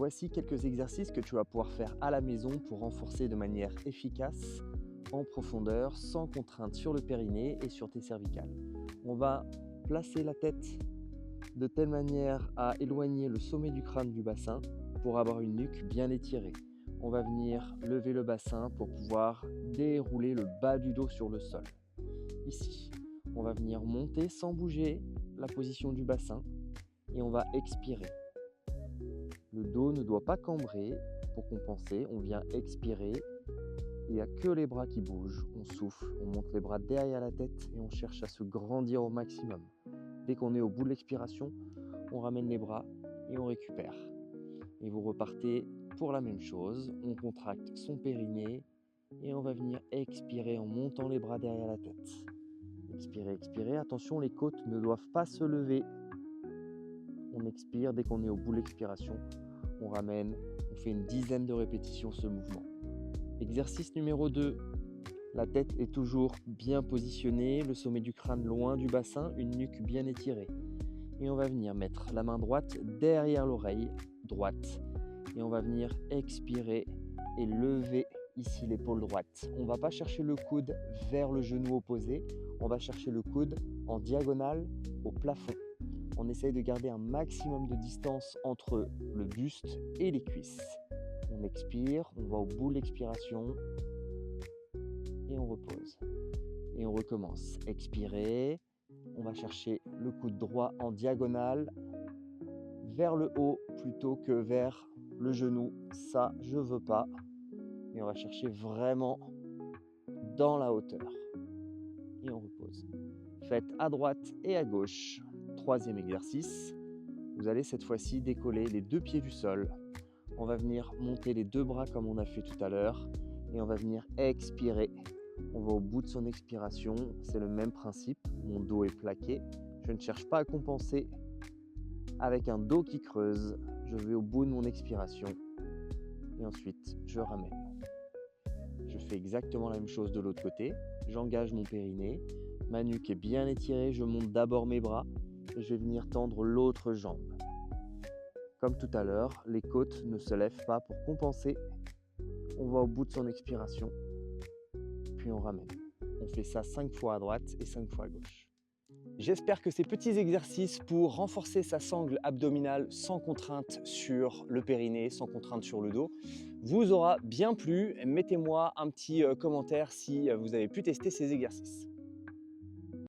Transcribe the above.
Voici quelques exercices que tu vas pouvoir faire à la maison pour renforcer de manière efficace, en profondeur, sans contrainte sur le périnée et sur tes cervicales. On va placer la tête de telle manière à éloigner le sommet du crâne du bassin pour avoir une nuque bien étirée. On va venir lever le bassin pour pouvoir dérouler le bas du dos sur le sol. Ici, on va venir monter sans bouger la position du bassin et on va expirer. Le dos ne doit pas cambrer. Pour compenser, on vient expirer. Il n'y a que les bras qui bougent. On souffle, on monte les bras derrière la tête et on cherche à se grandir au maximum. Dès qu'on est au bout de l'expiration, on ramène les bras et on récupère. Et vous repartez pour la même chose. On contracte son périnée et on va venir expirer en montant les bras derrière la tête. Expirez, expirez. Attention, les côtes ne doivent pas se lever. On expire. Dès qu'on est au bout de l'expiration, on ramène. On fait une dizaine de répétitions ce mouvement. Exercice numéro 2. La tête est toujours bien positionnée, le sommet du crâne loin du bassin, une nuque bien étirée. Et on va venir mettre la main droite derrière l'oreille droite. Et on va venir expirer et lever ici l'épaule droite. On ne va pas chercher le coude vers le genou opposé, on va chercher le coude en diagonale au plafond. On essaye de garder un maximum de distance entre le buste et les cuisses. On expire, on va au bout de l'expiration et on repose. Et on recommence. Expirer, on va chercher le coude droit en diagonale vers le haut plutôt que vers le genou. Ça, je veux pas. Et on va chercher vraiment dans la hauteur. Et on repose. Faites à droite et à gauche. Troisième exercice. Vous allez cette fois-ci décoller les deux pieds du sol. On va venir monter les deux bras comme on a fait tout à l'heure et on va venir expirer. On va au bout de son expiration, c'est le même principe. Mon dos est plaqué. Je ne cherche pas à compenser avec un dos qui creuse. Je vais au bout de mon expiration et ensuite je ramène. Je fais exactement la même chose de l'autre côté. J'engage mon périnée. Ma nuque est bien étirée. Je monte d'abord mes bras et je vais venir tendre l'autre jambe. Comme tout à l'heure, les côtes ne se lèvent pas pour compenser. On va au bout de son expiration, puis on ramène. On fait ça 5 fois à droite et 5 fois à gauche. J'espère que ces petits exercices pour renforcer sa sangle abdominale sans contrainte sur le périnée, sans contrainte sur le dos, vous aura bien plu. Mettez-moi un petit commentaire si vous avez pu tester ces exercices.